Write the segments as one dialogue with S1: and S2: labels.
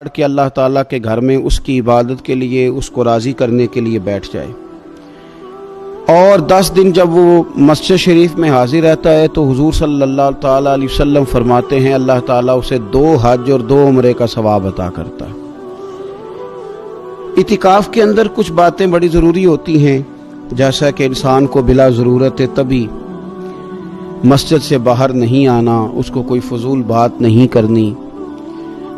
S1: کہ اللہ تعالیٰ کے گھر میں اس کی عبادت کے لیے، اس کو راضی کرنے کے لیے بیٹھ جائے، اور 10 دن جب وہ مسجد شریف میں حاضر رہتا ہے تو حضور صلی اللہ تعالیٰ علیہ وسلم فرماتے ہیں اللہ تعالیٰ اسے 2 حج اور 2 عمرے کا ثواب عطا کرتا ہے۔ اعتکاف کے اندر کچھ باتیں بڑی ضروری ہوتی ہیں، جیسا کہ انسان کو بلا ضرورت طبی مسجد سے باہر نہیں آنا، اس کو کوئی فضول بات نہیں کرنی،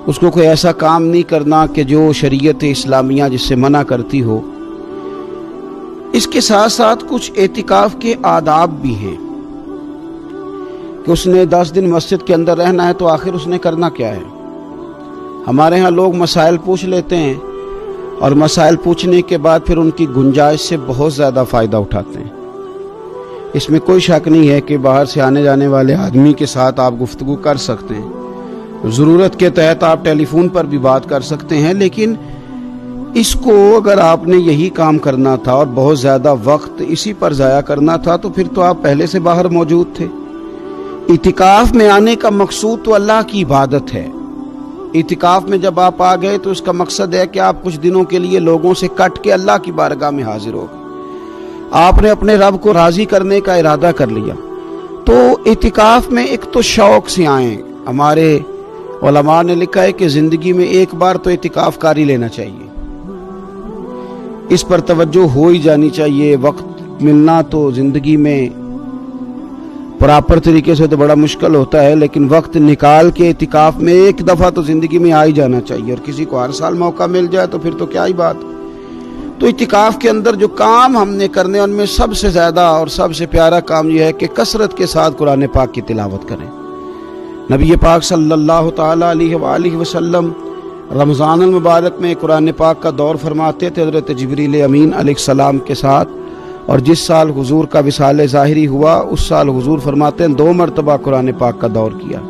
S1: اس کو کوئی ایسا کام نہیں کرنا کہ جو شریعت اسلامیہ جس سے منع کرتی ہو۔ اس کے ساتھ ساتھ کچھ اعتکاف کے آداب بھی ہیں کہ اس نے 10 دن مسجد کے اندر رہنا ہے تو آخر اس نے کرنا کیا ہے۔ ہمارے ہاں لوگ مسائل پوچھ لیتے ہیں اور مسائل پوچھنے کے بعد پھر ان کی گنجائش سے بہت زیادہ فائدہ اٹھاتے ہیں۔ اس میں کوئی شک نہیں ہے کہ باہر سے آنے جانے والے آدمی کے ساتھ آپ گفتگو کر سکتے ہیں، ضرورت کے تحت آپ ٹیلی فون پر بھی بات کر سکتے ہیں، لیکن اس کو اگر آپ نے یہی کام کرنا تھا اور بہت زیادہ وقت اسی پر ضائع کرنا تھا تو پھر تو آپ پہلے سے باہر موجود تھے۔ اعتکاف میں آنے کا مقصود تو اللہ کی عبادت ہے۔ اعتکاف میں جب آپ آ گئے تو اس کا مقصد ہے کہ آپ کچھ دنوں کے لیے لوگوں سے کٹ کے اللہ کی بارگاہ میں حاضر ہو گئے، آپ نے اپنے رب کو راضی کرنے کا ارادہ کر لیا۔ تو اعتکاف میں ایک تو شوق سے آئیں۔ ہمارے علماء نے لکھا ہے کہ زندگی میں ایک بار تو اعتکاف کاری لینا چاہیے، اس پر توجہ ہو ہی جانی چاہیے۔ وقت ملنا تو زندگی میں پراپر طریقے سے تو بڑا مشکل ہوتا ہے، لیکن وقت نکال کے اعتکاف میں ایک دفعہ تو زندگی میں آ ہی جانا چاہیے، اور کسی کو ہر سال موقع مل جائے تو پھر تو کیا ہی بات۔ تو اعتکاف کے اندر جو کام ہم نے کرنے ان میں سب سے زیادہ اور سب سے پیارا کام یہ ہے کہ کثرت کے ساتھ قرآن پاک کی تلاوت کریں۔ نبی پاک صلی اللہ تعالیٰ علیہ وآلہ وسلم رمضان المبارک میں قرآن پاک کا دور فرماتے تھے حضرت جبریل امین علیہ السلام کے ساتھ، اور جس سال حضور کا وصال ظاہری ہوا اس سال حضور فرماتے ہیں 2 مرتبہ قرآن پاک کا دور کیا۔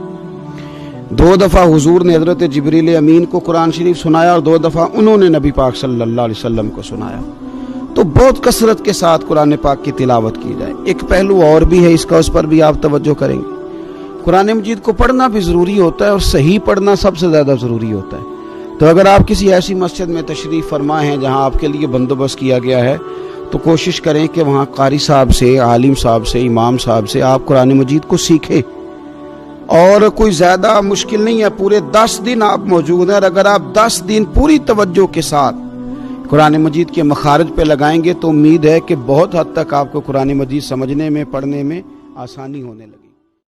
S1: 2 دفعہ حضور نے حضرت جبریل امین کو قرآن شریف سنایا اور 2 دفعہ انہوں نے نبی پاک صلی اللہ علیہ وسلم کو سنایا۔ تو بہت کثرت کے ساتھ قرآن پاک کی تلاوت کی جائے۔ ایک پہلو اور بھی ہے اس کا، اس پر بھی آپ توجہ کریں گے۔ قرآن مجید کو پڑھنا بھی ضروری ہوتا ہے اور صحیح پڑھنا سب سے زیادہ ضروری ہوتا ہے۔ تو اگر آپ کسی ایسی مسجد میں تشریف فرما ہیں جہاں آپ کے لیے بندوبست کیا گیا ہے تو کوشش کریں کہ وہاں قاری صاحب سے، عالم صاحب سے، امام صاحب سے آپ قرآن مجید کو سیکھیں، اور کوئی زیادہ مشکل نہیں ہے۔ پورے 10 دن آپ موجود ہیں، اور اگر آپ 10 دن پوری توجہ کے ساتھ قرآن مجید کے مخارج پہ لگائیں گے تو امید ہے کہ بہت حد تک آپ کو قرآن مجید سمجھنے میں، پڑھنے میں آسانی ہونے لگے۔